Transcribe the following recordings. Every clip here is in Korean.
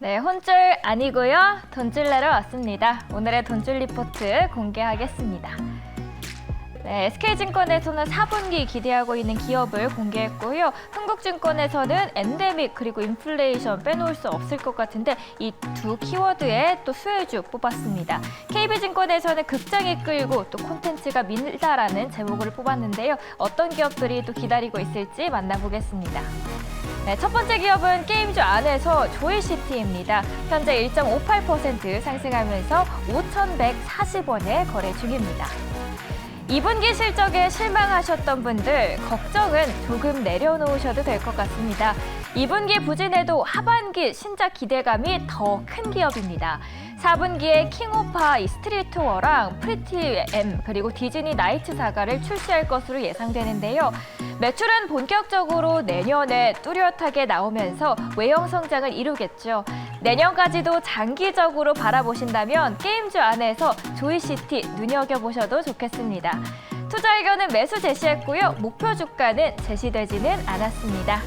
네, 혼줄 아니고요. 돈줄 내러 왔습니다. 오늘의 돈줄 리포트 공개하겠습니다. 네, SK증권에서는 4분기 기대하고 있는 기업을 공개했고요. 흥국증권에서는 엔데믹 그리고 인플레이션 빼놓을 수 없을 것 같은데 이 두 키워드에 또 수혜주 뽑았습니다. KB증권에서는 극장이 끌고 또 콘텐츠가 밀다라는 제목을 뽑았는데요. 어떤 기업들이 또 기다리고 있을지 만나보겠습니다. 네, 첫 번째 기업은 게임주 안에서 조이시티입니다. 현재 1.58% 상승하면서 5,140원에 거래 중입니다. 2분기 실적에 실망하셨던 분들 걱정은 조금 내려놓으셔도 될 것 같습니다. 2분기 부진해도 하반기 신작 기대감이 더 큰 기업입니다. 4분기에 킹오파 스트리트워랑 프리티 M 그리고 디즈니 나이트 사가를 출시할 것으로 예상되는데요. 매출은 본격적으로 내년에 뚜렷하게 나오면서 외형 성장을 이루겠죠. 내년까지도 장기적으로 바라보신다면 게임주 안에서 조이시티 눈여겨보셔도 좋겠습니다. 투자 의견은 매수 제시했고요. 목표 주가는 제시되지는 않았습니다.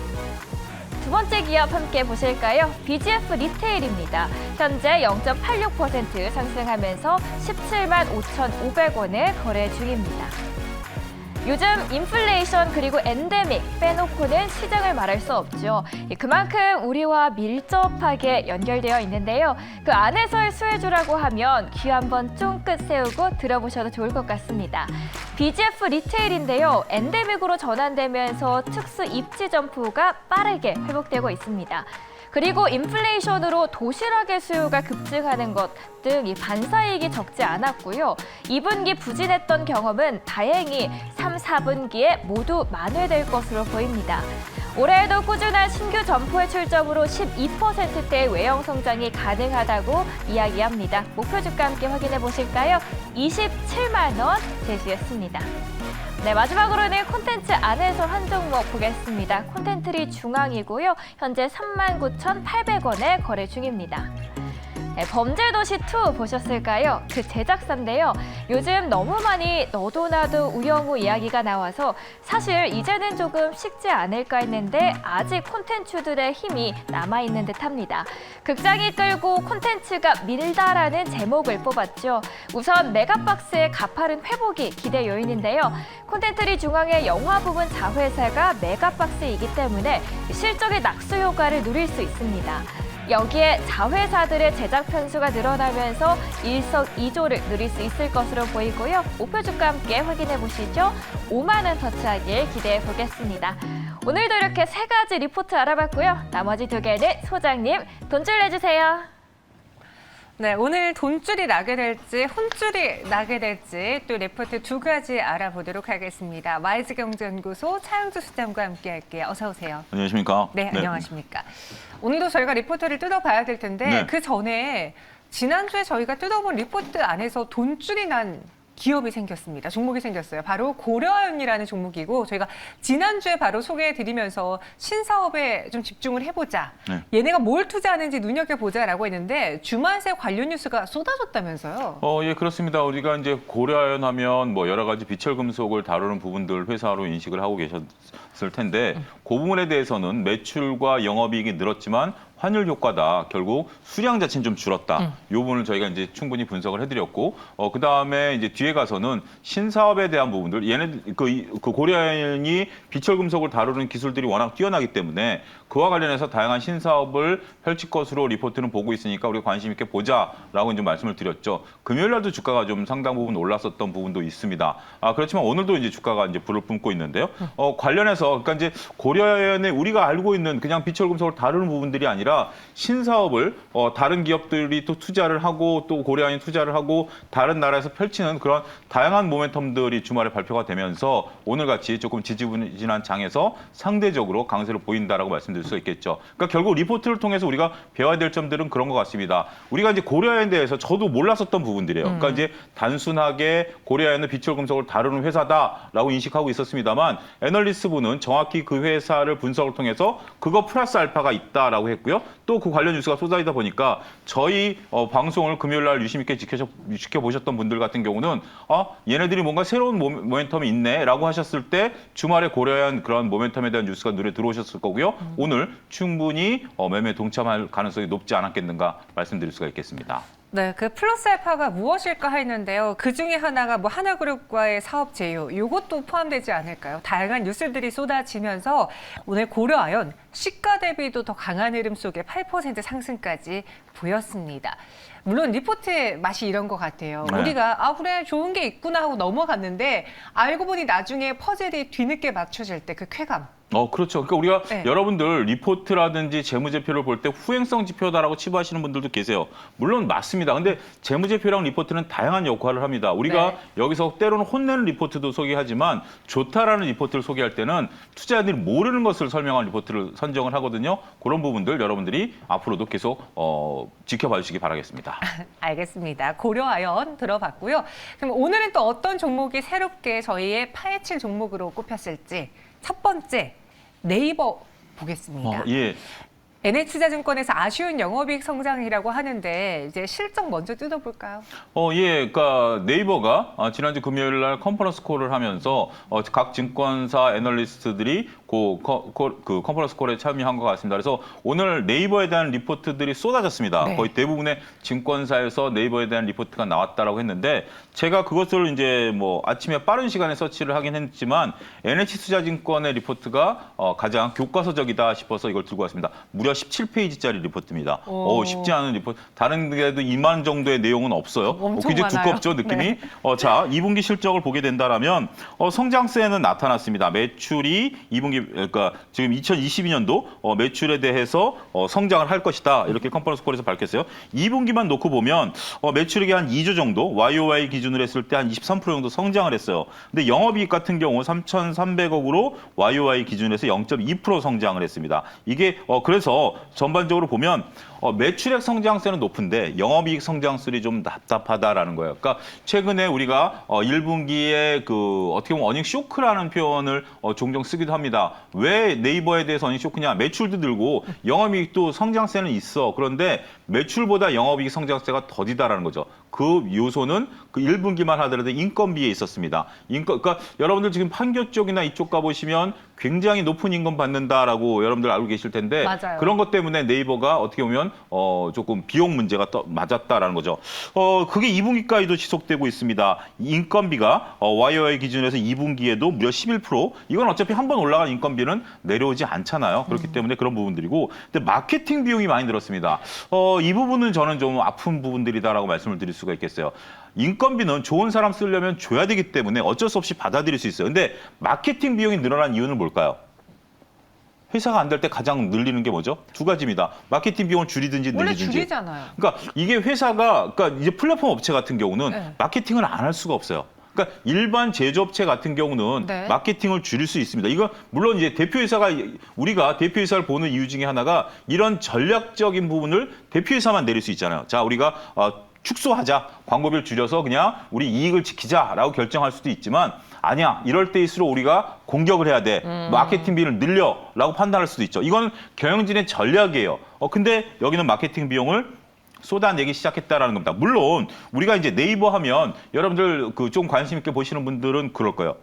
두 번째 기업 함께 보실까요? BGF 리테일입니다. 현재 0.86% 상승하면서 17만 5,500원에 거래 중입니다. 요즘 인플레이션 그리고 엔데믹 빼놓고는 시장을 말할 수 없죠. 그만큼 우리와 밀접하게 연결되어 있는데요. 그 안에서의 수혜주라고 하면 귀 한번 쫑긋 세우고 들어보셔도 좋을 것 같습니다. BGF 리테일인데요. 엔데믹으로 전환되면서 특수 입지 점포가 빠르게 회복되고 있습니다. 그리고 인플레이션으로 도시락의 수요가 급증하는 것 등 이 반사이익이 적지 않았고요. 2분기 부진했던 경험은 다행히 3, 4분기에 모두 만회될 것으로 보입니다. 올해에도 꾸준한 신규 점포의 출점으로 12%대의 외형 성장이 가능하다고 이야기합니다. 목표 주가 함께 확인해 보실까요? 27만 원 제시했습니다. 네, 마지막으로는 콘텐츠 안에서 한 종목 보겠습니다. 콘텐트리 중앙이고요. 현재 39,800원에 거래 중입니다. 네, 범죄도시2 보셨을까요? 그 제작사인데요. 요즘 너무 많이 너도 나도 우영우 이야기가 나와서 사실 이제는 조금 식지 않을까 했는데 아직 콘텐츠들의 힘이 남아있는 듯합니다. 극장이 끌고 콘텐츠가 밀다라는 제목을 뽑았죠. 우선 메가박스의 가파른 회복이 기대 요인인데요. 콘텐트리 중앙의 영화 부분 자회사가 메가박스이기 때문에 실적의 낙수 효과를 누릴 수 있습니다. 여기에 자회사들의 제작 편수가 늘어나면서 일석이조를 누릴 수 있을 것으로 보이고요. 목표 주가 함께 확인해 보시죠. 5만 원 터치하길 기대해 보겠습니다. 오늘도 이렇게 세 가지 리포트 알아봤고요. 나머지 두 개는 소장님 돈줄 내주세요. 네, 오늘 돈줄이 나게 될지 혼줄이 나게 될지 또 리포트 두 가지 알아보도록 하겠습니다. YG경제연구소 차영주 수장과 함께할게요. 어서 오세요. 안녕하십니까? 네, 안녕하십니까? 오늘도 저희가 리포트를 뜯어봐야 될 텐데 네. 그 전에 지난주에 저희가 뜯어본 리포트 안에서 돈줄이 난 기업이 생겼습니다. 종목이 생겼어요. 바로 고려아연이라는 종목이고 저희가 지난주에 바로 소개해드리면서 신사업에 좀 집중을 해보자. 네. 얘네가 뭘 투자하는지 눈여겨보자라고 했는데 주말새 관련 뉴스가 쏟아졌다면서요. 예, 그렇습니다. 우리가 이제 고려아연 하면 뭐 여러 가지 비철금속을 다루는 부분들 회사로 인식을 하고 계셨을 텐데 그 부분에 대해서는 매출과 영업이익이 늘었지만 환율 효과다. 결국 수량 자체는 좀 줄었다. 이 부분을 저희가 이제 충분히 분석을 해드렸고, 그 다음에 이제 뒤에 가서는 신사업에 대한 부분들, 그 고려아연이 비철금속을 다루는 기술들이 워낙 뛰어나기 때문에 그와 관련해서 다양한 신사업을 펼칠 것으로 리포트는 보고 있으니까 우리가 관심 있게 보자라고 이제 말씀을 드렸죠. 금요일 날도 주가가 좀 상당 부분 올랐었던 부분도 있습니다. 그렇지만 오늘도 이제 주가가 이제 불을 뿜고 있는데요. 관련해서 그러니까 이제 고려아연에 우리가 알고 있는 그냥 비철금속을 다루는 부분들이 아니라 신사업을 다른 기업들이 또 투자를 하고 또 고려아연이 투자를 하고 다른 나라에서 펼치는 그런 다양한 모멘텀들이 주말에 발표가 되면서 오늘같이 조금 지지부진한 장에서 상대적으로 강세를 보인다라고 말씀드릴 수 있겠죠. 그러니까 결국 리포트를 통해서 우리가 배워야 될 점들은 그런 것 같습니다. 우리가 이제 고려아연에 대해서 저도 몰랐었던 부분들이에요. 그러니까 이제 단순하게 고려아연은 비철금속을 다루는 회사다라고 인식하고 있었습니다만 애널리스트분은 정확히 그 회사를 분석을 통해서 그거 플러스 알파가 있다라고 했고요. 또 그 관련 뉴스가 쏟아지다 보니까 저희 방송을 금요일 날 유심 있게 지켜보셨던 분들 같은 경우는 얘네들이 뭔가 새로운 모멘텀이 있네라고 하셨을 때 주말에 고려한 그런 모멘텀에 대한 뉴스가 눈에 들어오셨을 거고요. 오늘 충분히 매매에 동참할 가능성이 높지 않았겠는가 말씀드릴 수가 있겠습니다. 네, 그 플러스 알파가 무엇일까 했는데요. 그 중에 하나가 뭐 하나그룹과의 사업 제휴, 이것도 포함되지 않을까요? 다양한 뉴스들이 쏟아지면서 오늘 고려아연 시가 대비도 더 강한 흐름 속에 8% 상승까지 보였습니다. 물론 리포트의 맛이 이런 것 같아요. 네. 우리가 그래 좋은 게 있구나 하고 넘어갔는데 알고 보니 나중에 퍼즐이 뒤늦게 맞춰질 때 그 쾌감. 그렇죠. 그러니까 우리가 네. 여러분들 리포트라든지 재무제표를 볼 때 후행성 지표다라고 치부하시는 분들도 계세요. 물론 맞습니다. 근데 재무제표랑 리포트는 다양한 역할을 합니다. 우리가 네. 여기서 때로는 혼내는 리포트도 소개하지만 좋다라는 리포트를 소개할 때는 투자자들이 모르는 것을 설명한 리포트를 선정을 하거든요. 그런 부분들 여러분들이 앞으로도 계속 지켜봐 주시기 바라겠습니다. 알겠습니다. 고려아연 들어봤고요. 그럼 오늘은 또 어떤 종목이 새롭게 저희의 파헤칠 종목으로 꼽혔을지 첫 번째 네이버 보겠습니다. 예. NH투자증권에서 아쉬운 영업이익 성장이라고 하는데 이제 실적 먼저 뜯어볼까요? 예, 그러니까 네이버가 지난주 금요일 날 컨퍼런스 콜을 하면서 각 증권사 애널리스트들이 그 컨퍼런스 콜에 참여한 것 같습니다. 그래서 오늘 네이버에 대한 리포트들이 쏟아졌습니다. 네. 거의 대부분의 증권사에서 네이버에 대한 리포트가 나왔다라고 했는데 제가 그것을 이제 뭐 아침에 빠른 시간에 서치를 하긴 했지만 NH투자증권의 리포트가 가장 교과서적이다 싶어서 이걸 들고 왔습니다. 무려 17페이지짜리 리포트입니다. 쉽지 않은 리포트. 다른 데도 2만 정도의 내용은 없어요. 엄청 굉장히 많아요. 두껍죠, 느낌이. 네. 자, 2분기 실적을 보게 된다라면 성장세는 나타났습니다. 매출이 2분기 그러니까 지금 2022년도 매출에 대해서 성장을 할 것이다. 이렇게 컨퍼런스 콜에서 밝혔어요. 2분기만 놓고 보면 매출액이 한 2조 정도 YOY 기준으로 했을 때 한 23% 정도 성장을 했어요. 근데 영업이익 같은 경우 3,300억으로 YOY 기준에서 0.2% 성장을 했습니다. 이게 그래서 전반적으로 보면 매출액 성장세는 높은데 영업이익 성장률이 좀 답답하다라는 거예요. 그러니까 최근에 우리가 1분기에 그 어떻게 보면 어닝 쇼크라는 표현을 종종 쓰기도 합니다. 왜 네이버에 대해서 어닝 쇼크냐? 매출도 늘고 영업이익도 성장세는 있어. 그런데 매출보다 영업이익 성장세가 더디다라는 거죠. 그 요소는 그 1분기만 하더라도 인건비에 있었습니다. 그러니까 여러분들 지금 판교 쪽이나 이쪽 가보시면 굉장히 높은 임금 받는다라고 여러분들 알고 계실 텐데 맞아요. 그런 것 때문에 네이버가 어떻게 보면 조금 비용 문제가 맞았다라는 거죠. 그게 2분기까지도 지속되고 있습니다. 인건비가 YOY 기준에서 2분기에도 무려 11%. 이건 어차피 한 번 올라간 인건비는 내려오지 않잖아요. 그렇기 때문에 그런 부분들이고, 근데 마케팅 비용이 많이 들었습니다. 이 부분은 저는 좀 아픈 부분들이다라고 말씀을 드릴 수가 있겠어요. 인건비는 좋은 사람 쓰려면 줘야 되기 때문에 어쩔 수 없이 받아들일 수 있어요. 근데 마케팅 비용이 늘어난 이유는 뭘까요? 회사가 안 될 때 가장 늘리는 게 뭐죠? 두 가지입니다. 마케팅 비용을 줄이든지 원래 늘리든지. 줄이잖아요. 그러니까 이게 그러니까 이제 플랫폼 업체 같은 경우는 네. 마케팅을 안 할 수가 없어요. 그러니까 일반 제조업체 같은 경우는 네. 마케팅을 줄일 수 있습니다. 이거 물론 이제 우리가 대표이사를 보는 이유 중에 하나가 이런 전략적인 부분을 대표이사만 내릴 수 있잖아요. 자, 우리가 축소하자, 광고비를 줄여서 그냥 우리 이익을 지키자라고 결정할 수도 있지만 아니야, 이럴 때일수록 우리가 공격을 해야 돼. 마케팅비를 늘려라고 판단할 수도 있죠. 이건 경영진의 전략이에요. 근데 여기는 마케팅 비용을 쏟아내기 시작했다라는 겁니다. 물론 우리가 이제 네이버 하면 여러분들 좀 관심 있게 보시는 분들은 그럴 거예요.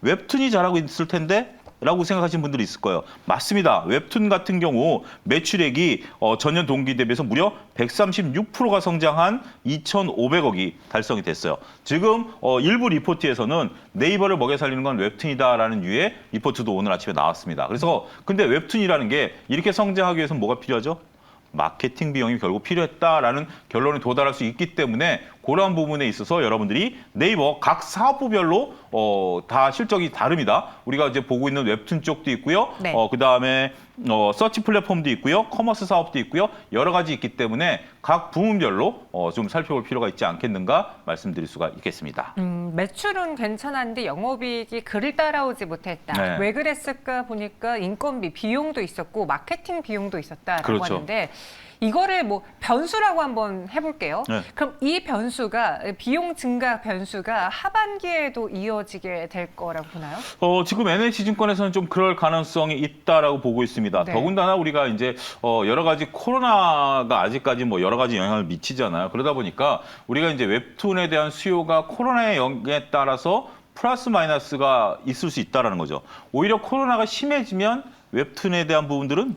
웹툰이 잘하고 있을 텐데 라고 생각하시는 분들이 있을 거예요. 맞습니다. 웹툰 같은 경우 매출액이 전년 동기 대비해서 무려 136%가 성장한 2,500억이 달성이 됐어요. 지금 일부 리포트에서는 네이버를 먹여 살리는 건 웹툰이다라는 류의 리포트도 오늘 아침에 나왔습니다. 그래서 근데 웹툰이라는 게 이렇게 성장하기 위해서는 뭐가 필요하죠? 마케팅 비용이 결국 필요했다라는 결론에 도달할 수 있기 때문에 그런 부분에 있어서 여러분들이 네이버 각 사업부별로 다 실적이 다릅니다. 우리가 이제 보고 있는 웹툰 쪽도 있고요. 네. 그다음에 서치 플랫폼도 있고요. 커머스 사업도 있고요. 여러 가지 있기 때문에 각 부문별로 좀 살펴볼 필요가 있지 않겠는가 말씀드릴 수가 있겠습니다. 매출은 괜찮았는데 영업이익이 그를 따라오지 못했다. 네. 왜 그랬을까 보니까 인건비 비용도 있었고 마케팅 비용도 있었다라고 그렇죠. 하는데 이거를 뭐 변수라고 한번 해볼게요. 네. 그럼 이 변수가 비용 증가 변수가 하반기에도 이어지게 될 거라고 보나요? 지금 NH증권에서는 좀 그럴 가능성이 있다라고 보고 있습니다. 네. 더군다나 우리가 이제 여러 가지 코로나가 아직까지 뭐 여러 가지 영향을 미치잖아요. 그러다 보니까 우리가 이제 웹툰에 대한 수요가 코로나의 영향에 따라서 플러스 마이너스가 있을 수 있다라는 거죠. 오히려 코로나가 심해지면 웹툰에 대한 부분들은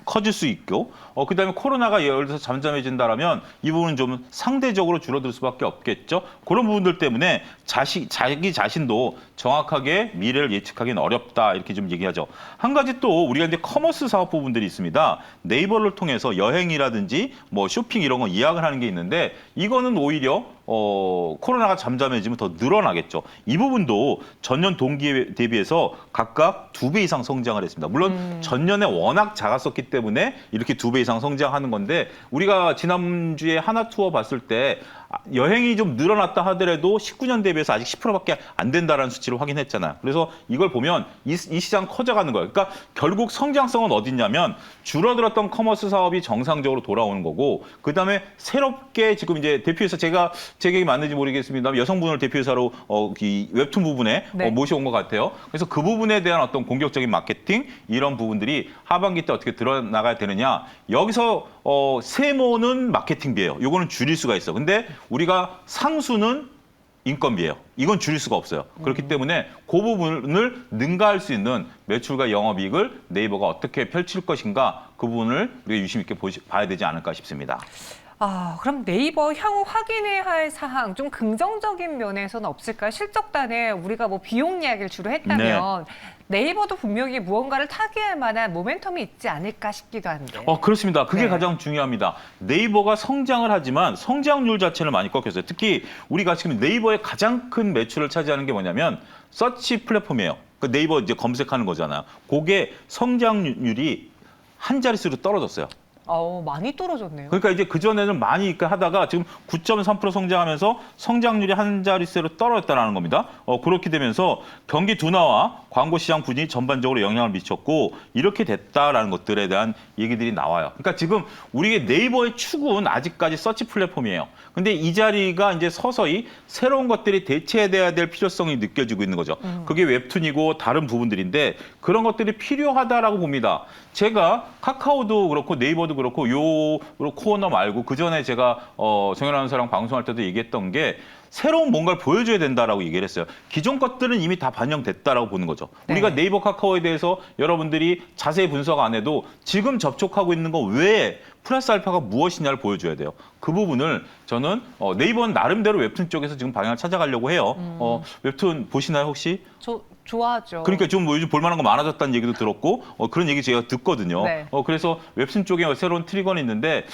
커질 수 있고, 그다음에 코로나가 예를 들어서 잠잠해진다라면 이 부분은 좀 상대적으로 줄어들 수밖에 없겠죠. 그런 부분들 때문에 자기 자신도 정확하게 미래를 예측하기는 어렵다 이렇게 좀 얘기하죠. 한 가지 또 우리가 이제 커머스 사업 부분들이 있습니다. 네이버를 통해서 여행이라든지 뭐 쇼핑 이런 거 예약을 하는 게 있는데 이거는 오히려 코로나가 잠잠해지면 더 늘어나겠죠. 이 부분도 전년 동기에 대비해서 각각 2배 이상 성장을 했습니다. 물론 전년에 워낙 작았었기 때문에 이렇게 2배 이상 성장하는 건데 우리가 지난주에 하나 투어 봤을 때 여행이 좀 늘어났다 하더라도 19년 대비해서 아직 10%밖에 안 된다는 수치를 확인했잖아요. 그래서 이걸 보면 이 시장 커져가는 거예요. 그러니까 결국 성장성은 어딨냐면 줄어들었던 커머스 사업이 정상적으로 돌아오는 거고 그다음에 새롭게 지금 이제 대표이사 제 계획이 맞는지 모르겠습니다. 여성분을 대표이사로 이 웹툰 부분에 네. 모셔온 것 같아요. 그래서 그 부분에 대한 어떤 공격적인 마케팅 이런 부분들이 하반기 때 어떻게 드러나가야 되느냐. 여기서 세모는 마케팅비예요. 요거는 줄일 수가 있어. 근데 우리가 상수는 인건비예요. 이건 줄일 수가 없어요. 그렇기 때문에 그 부분을 능가할 수 있는 매출과 영업이익을 네이버가 어떻게 펼칠 것인가 그 부분을 우리가 유심 있게 봐야 되지 않을까 싶습니다. 그럼 네이버 향후 확인해야 할 사항 좀 긍정적인 면에서는 없을까요? 실적단에 우리가 뭐 비용 이야기를 주로 했다면 네이버도 분명히 무언가를 타개할 만한 모멘텀이 있지 않을까 싶기도 한데. 그렇습니다. 그게 네. 가장 중요합니다. 네이버가 성장을 하지만 성장률 자체는 많이 꺾였어요. 특히 우리가 지금 네이버의 가장 큰 매출을 차지하는 게 뭐냐면 서치 플랫폼이에요. 그 네이버 이제 검색하는 거잖아요. 그게 성장률이 한 자릿수로 떨어졌어요. 많이 떨어졌네요. 그러니까 이제 그전에는 많이 하다가 지금 9.3% 성장하면서 성장률이 한 자릿수로 떨어졌다는 겁니다. 그렇게 되면서 경기 둔화와 광고 시장 부진이 전반적으로 영향을 미쳤고 이렇게 됐다라는 것들에 대한 얘기들이 나와요. 그러니까 지금 우리의 네이버의 축은 아직까지 서치 플랫폼이에요. 근데 이 자리가 이제 서서히 새로운 것들이 대체돼야 될 필요성이 느껴지고 있는 거죠. 그게 웹툰이고 다른 부분들인데 그런 것들이 필요하다라고 봅니다. 제가 카카오도 그렇고 네이버도 그렇고 요 코너 말고 그 전에 제가 정현 아나운서랑 방송할 때도 얘기했던 게 새로운 뭔가를 보여줘야 된다라고 얘기를 했어요. 기존 것들은 이미 다 반영됐다라고 보는 거죠. 네. 우리가 네이버 카카오에 대해서 여러분들이 자세히 분석 안 해도 지금 접촉하고 있는 거 외에 플러스 알파가 무엇이냐를 보여줘야 돼요. 그 부분을 저는 네이버는 나름대로 웹툰 쪽에서 지금 방향을 찾아가려고 해요. 웹툰 보시나요 혹시? 좋아하죠. 그러니까 좀 요즘 볼만한 거 많아졌다는 얘기도 들었고 그런 얘기 제가 듣거든요. 네. 그래서 웹툰 쪽에 새로운 트리거는 있는데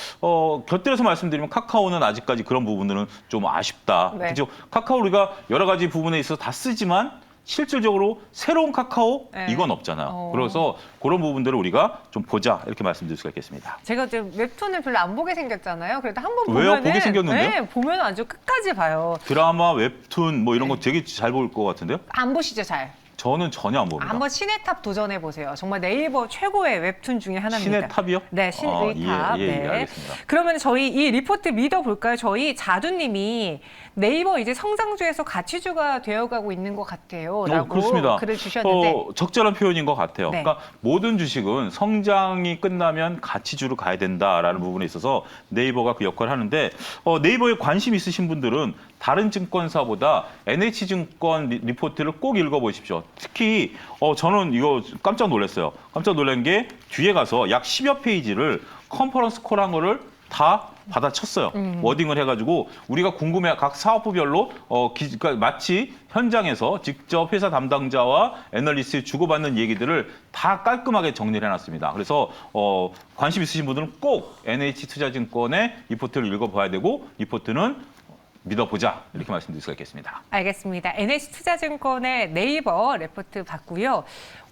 곁들여서 말씀드리면 카카오는 아직까지 그런 부분들은 좀 아쉽다. 네. 그렇죠? 카카오 우리가 여러 가지 부분에 있어서 다 쓰지만 실질적으로 새로운 카카오 네. 이건 없잖아요. 그래서 그런 부분들을 우리가 좀 보자 이렇게 말씀드릴 수가 있겠습니다. 제가 지금 웹툰을 별로 안 보게 생겼잖아요. 그래도 한번 왜요? 보면은 보게 생겼는데요? 네, 보면 아주 끝까지 봐요. 드라마, 웹툰 뭐 이런 거 되게 잘 볼 것 같은데요? 안 보시죠, 잘? 저는 전혀 안 봅니다. 한번 신의 탑 도전해 보세요. 정말 네이버 최고의 웹툰 중에 하나입니다. 신의 탑이요? 네, 신의 탑. 예, 알겠습니다. 그러면 저희 이 리포트 믿어볼까요? 저희 자두님이 네이버 이제 성장주에서 가치주가 되어가고 있는 것 같아요. 라고 그렇습니다. 글을 주셨는데. 적절한 표현인 것 같아요. 네. 그러니까 모든 주식은 성장이 끝나면 가치주로 가야 된다라는 부분에 있어서 네이버가 그 역할을 하는데 네이버에 관심 있으신 분들은 다른 증권사보다 NH증권 리포트를 꼭 읽어보십시오. 특히 저는 이거 깜짝 놀랐어요. 깜짝 놀란 게 뒤에 가서 약 10여 페이지를 컨퍼런스 콜한 거를 다 받아쳤어요. 워딩을 해가지고 우리가 궁금해 각 사업부별로 그러니까 마치 현장에서 직접 회사 담당자와 애널리스트 주고받는 얘기들을 다 깔끔하게 정리를 해놨습니다. 그래서 관심 있으신 분들은 꼭 NH투자증권의 리포트를 읽어봐야 되고 리포트는 믿어보자 이렇게 말씀드릴 수가 있겠습니다. 알겠습니다. NH투자증권의 네이버 리포트 봤고요.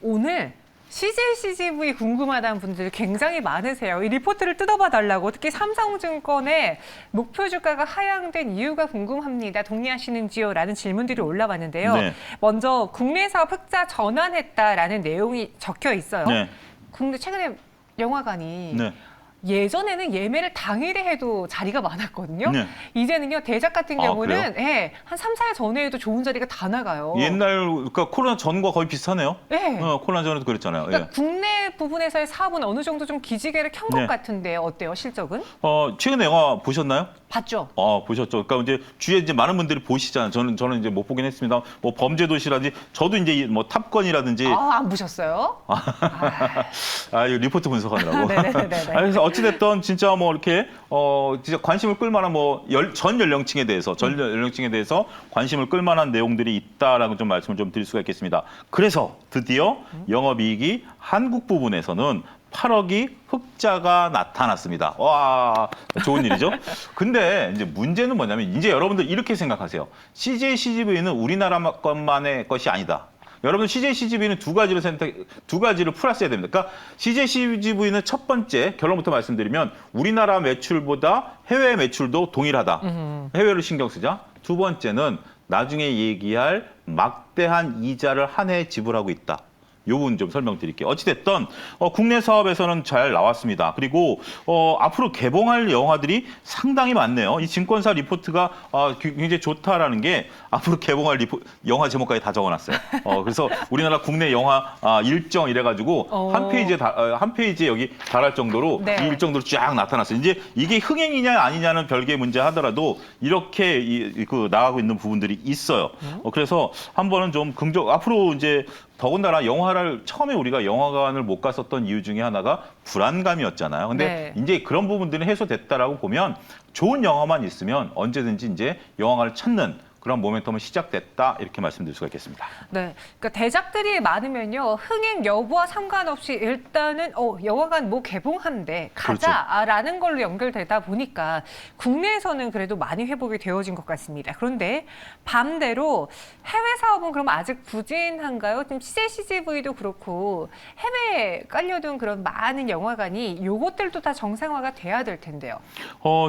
오늘 CJCGV 궁금하다는 분들이 굉장히 많으세요. 이 리포트를 뜯어봐 달라고 특히 삼성증권의 목표 주가가 하향된 이유가 궁금합니다. 동의하시는지요? 라는 질문들이 올라왔는데요. 네. 먼저 국내 사업 흑자 전환했다라는 내용이 적혀 있어요. 네. 근데 최근에 영화관이 네. 예전에는 예매를 당일에 해도 자리가 많았거든요. 네. 이제는요, 대작 같은 아, 경우는 예, 한 3, 4일 전에 해도 좋은 자리가 다 나가요. 옛날 그러니까 코로나 전과 거의 비슷하네요. 네. 코로나 전에도 그랬잖아요. 그러니까 예. 국내 부분에서의 사업은 어느 정도 좀 기지개를 켠 것 네. 같은데 어때요, 실적은? 최근에 영화 보셨나요? 봤죠? 보셨죠. 그러니까 이제 주위에 이제 많은 분들이 보시잖아요. 저는 이제 못 보긴 했습니다. 뭐 범죄도시라든지 저도 이제 뭐 탑건이라든지 안 보셨어요? 이거 리포트 분석하느라고. 네네네네. 그래서 어찌됐든 진짜 뭐 이렇게 진짜 관심을 끌만한 뭐 전 연령층에 대해서 관심을 끌만한 내용들이 있다라고 좀 말씀을 좀 드릴 수가 있겠습니다. 그래서 드디어 영업이익이 한국 부분에서는 8억이 흑자가 나타났습니다. 와, 좋은 일이죠. 근데 이제 문제는 뭐냐면 이제 여러분들 이렇게 생각하세요. CJ CGV는 우리나라 것만의 것이 아니다. 여러분 CJ CGV는 두 가지를 플러스해야 됩니다. 그러니까 CJ CGV는 첫 번째 결론부터 말씀드리면 우리나라 매출보다 해외 매출도 동일하다. 해외를 신경 쓰자. 두 번째는 나중에 얘기할 막대한 이자를 한 해 지불하고 있다. 요 부분 좀 설명드릴게요. 어찌됐든 국내 사업에서는 잘 나왔습니다. 그리고 앞으로 개봉할 영화들이 상당히 많네요. 이 증권사 리포트가 굉장히 좋다라는 게 앞으로 개봉할 영화 제목까지 다 적어놨어요. 그래서 우리나라 국내 영화 일정 이래가지고 한 페이지에 여기 달할 정도로 네. 이 일정도로 쫙 나타났어요. 이제 이게 흥행이냐 아니냐는 별개의 문제 하더라도 이렇게 나가고 있는 부분들이 있어요. 그래서 한번은 좀 앞으로 이제 더군다나 영화를 처음에 우리가 영화관을 못 갔었던 이유 중에 하나가 불안감이었잖아요. 근데 네. 이제 그런 부분들은 해소됐다라고 보면 좋은 영화만 있으면 언제든지 이제 영화관을 찾는 그런 모멘텀은 시작됐다 이렇게 말씀드릴 수가 있겠습니다. 네, 그러니까 대작들이 많으면요 흥행 여부와 상관없이 일단은 영화관 뭐 개봉한대 가자라는 걸로 연결되다 보니까 국내에서는 그래도 많이 회복이 되어진 것 같습니다. 그런데 반대로 해외 사업은 그럼 아직 부진한가요? 지금 CJCGV도 그렇고 해외에 깔려둔 그런 많은 영화관이 요것들도 다 정상화가 돼야 될 텐데요.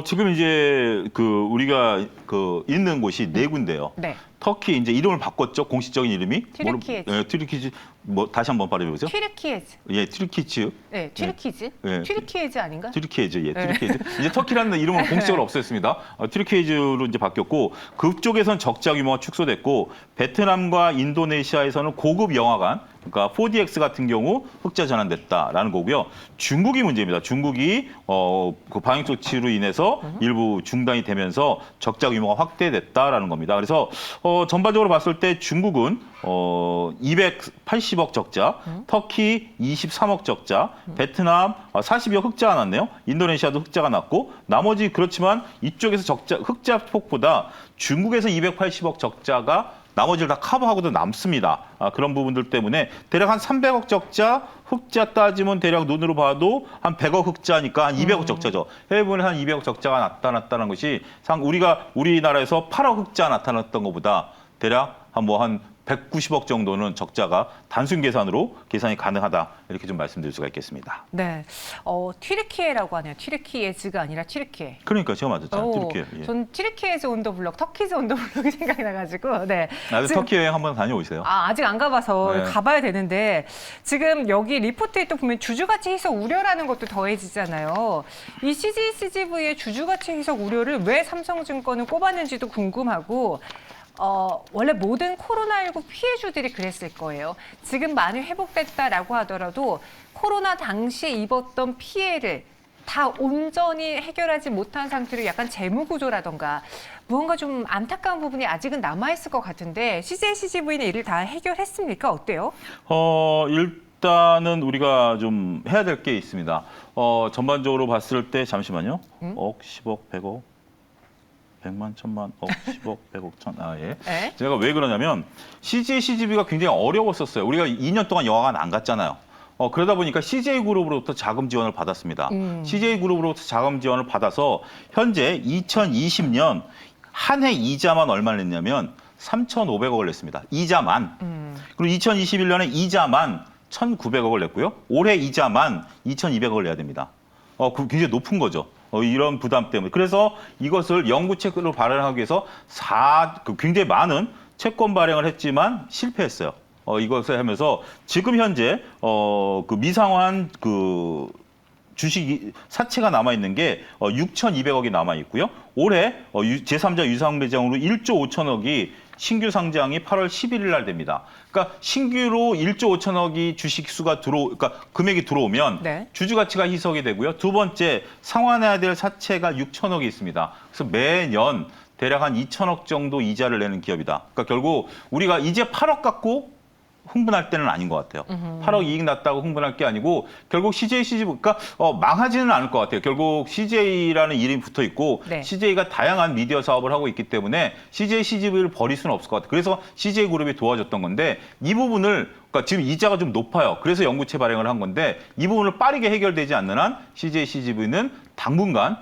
지금 이제 우리가 있는 곳이 네 군데요. 네. 터키 이제 이름을 바꿨죠. 공식적인 이름이. 튀르키예즈. 튀르키즈. 다시 한번 발음해 보세요. 튀르키예즈. 예, 튀르키즈. 네, 튀르키즈. 네. 튀르키예즈 아닌가? 튀르키예즈, 예, 튀르키예즈. 이제 터키라는 이름을 공식적으로 없앴습니다. 튀르키예즈로 이제 바뀌었고, 그쪽에선 적자 규모가 축소됐고, 베트남과 인도네시아에서는 고급 영화관, 그러니까 4DX 같은 경우 흑자 전환됐다라는 거고요. 중국이 문제입니다. 중국이 그 방역 조치로 인해서 일부 중단이 되면서 적자 규모가 확대됐다라는 겁니다. 그래서 전반적으로 봤을 때 중국은 280억 적자, 터키 23억 적자, 베트남 40억 흑자가 났네요. 인도네시아도 흑자가 났고 나머지 그렇지만 이쪽에서 흑자 폭보다 중국에서 280억 적자가 나머지를 다 커버하고도 남습니다. 그런 부분들 때문에 대략 한 300억 적자, 흑자 따지면 대략 눈으로 봐도 한 100억 흑자니까 한 200억 적자죠. 해외 부분에 한 200억 적자가 나타났다는 것이 우리나라에서 8억 흑자 나타났던 것보다 대략 한 190억 정도는 적자가 단순 계산으로 계산이 가능하다 이렇게 좀 말씀드릴 수가 있겠습니다. 네, 튀르키예라고 하네요. 튀르키예즈가 아니라 튀르키예. 그러니까 제가 맞았잖아요. 튀르키예. 예. 전 튀르키예즈 온 더 블럭, 터키즈 온 더 블럭이 생각이 나가지고. 네. 터키 여행 한번 다녀오세요. 아직 안 가봐서 네. 가봐야 되는데 지금 여기 리포트에 또 보면 주주가치 희석 우려라는 것도 더해지잖아요. 이 CGV의 주주가치 희석 우려를 왜 삼성증권은 꼽았는지도 궁금하고. 원래 모든 코로나19 피해주들이 그랬을 거예요. 지금 많이 회복됐다라고 하더라도 코로나 당시에 입었던 피해를 다 온전히 해결하지 못한 상태로 약간 재무구조라던가 무언가 좀 안타까운 부분이 아직은 남아있을 것 같은데 CJCGV는 이를 다 해결했습니까? 어때요? 일단은 우리가 좀 해야 될 게 있습니다. 전반적으로 봤을 때 잠시만요. 억, 10억, 100억. 100만, 1000만, 억, 10억, 100억, 1000. 예. 네? 제가 왜 그러냐면 CJ CGV가 굉장히 어려웠었어요. 우리가 2년 동안 영화관 안 갔잖아요. 그러다 보니까 CJ그룹으로부터 자금 지원을 받았습니다. CJ그룹으로부터 자금 지원을 받아서 현재 2020년 한 해 이자만 얼마를 냈냐면 3,500억을 냈습니다. 이자만. 그리고 2021년에 이자만 1,900억을 냈고요. 올해 이자만 2,200억을 내야 됩니다. 굉장히 높은 거죠. 이런 부담 때문에. 그래서 이것을 영구채권으로 발행하기 위해서 굉장히 많은 채권 발행을 했지만 실패했어요. 이것을 하면서 지금 현재 미상환 주식 사채가 남아 있는 게 6,200억이 남아 있고요. 올해 제3자 유상 매장으로 1조 5천억이 신규 상장이 8월 11일 날 됩니다. 그러니까 신규로 1조 5천억이 주식 수가 그러니까 금액이 들어오면 네. 주주 가치가 희석이 되고요. 두 번째 상환해야 될 사채가 6천억이 있습니다. 그래서 매년 대략 한 2천억 정도 이자를 내는 기업이다. 그러니까 결국 우리가 이제 8억 갖고 흥분할 때는 아닌 것 같아요. 8억 이익 났다고 흥분할 게 아니고 결국 CJ CGV 그러니까 망하지는 않을 것 같아요. 결국 CJ라는 이름이 붙어 있고 네. CJ가 다양한 미디어 사업을 하고 있기 때문에 CJ CGV를 버릴 수는 없을 것 같아요. 그래서 CJ 그룹이 도와줬던 건데 이 부분을 그러니까 지금 이자가 좀 높아요. 그래서 연구체 발행을 한 건데 이 부분을 빠르게 해결되지 않는 한 CJ CGV는 당분간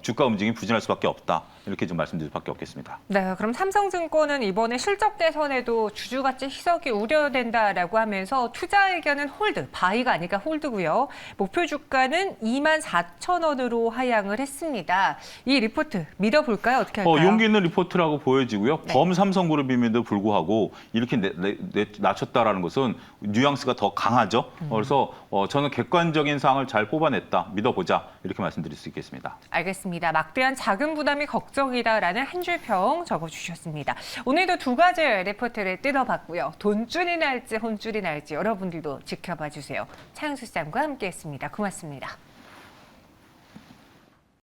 주가 움직임이 부진할 수밖에 없다. 이렇게 좀 말씀드릴 수밖에 없겠습니다. 네, 그럼 삼성증권은 이번에 실적 개선에도 주주가치 희석이 우려된다라고 하면서 투자 의견은 홀드, 바이가 아니라 홀드고요. 목표 주가는 24,000원으로 하향을 했습니다. 이 리포트 믿어볼까요? 어떻게 할까요? 용기 있는 리포트라고 보여지고요. 네. 범삼성그룹임에도 불구하고 이렇게 낮췄다라는 것은 뉘앙스가 더 강하죠. 그래서 저는 객관적인 사항을 잘 뽑아냈다. 믿어보자. 이렇게 말씀드릴 수 있겠습니다. 알겠습니다. 막대한 자금 부담이 걱정이다라는 한 줄 평 적어주셨습니다. 오늘도 두 가지 리포트를 뜯어봤고요. 돈줄이 날지 혼줄이 날지 여러분들도 지켜봐 주세요. 차영수 쌤과 함께했습니다. 고맙습니다.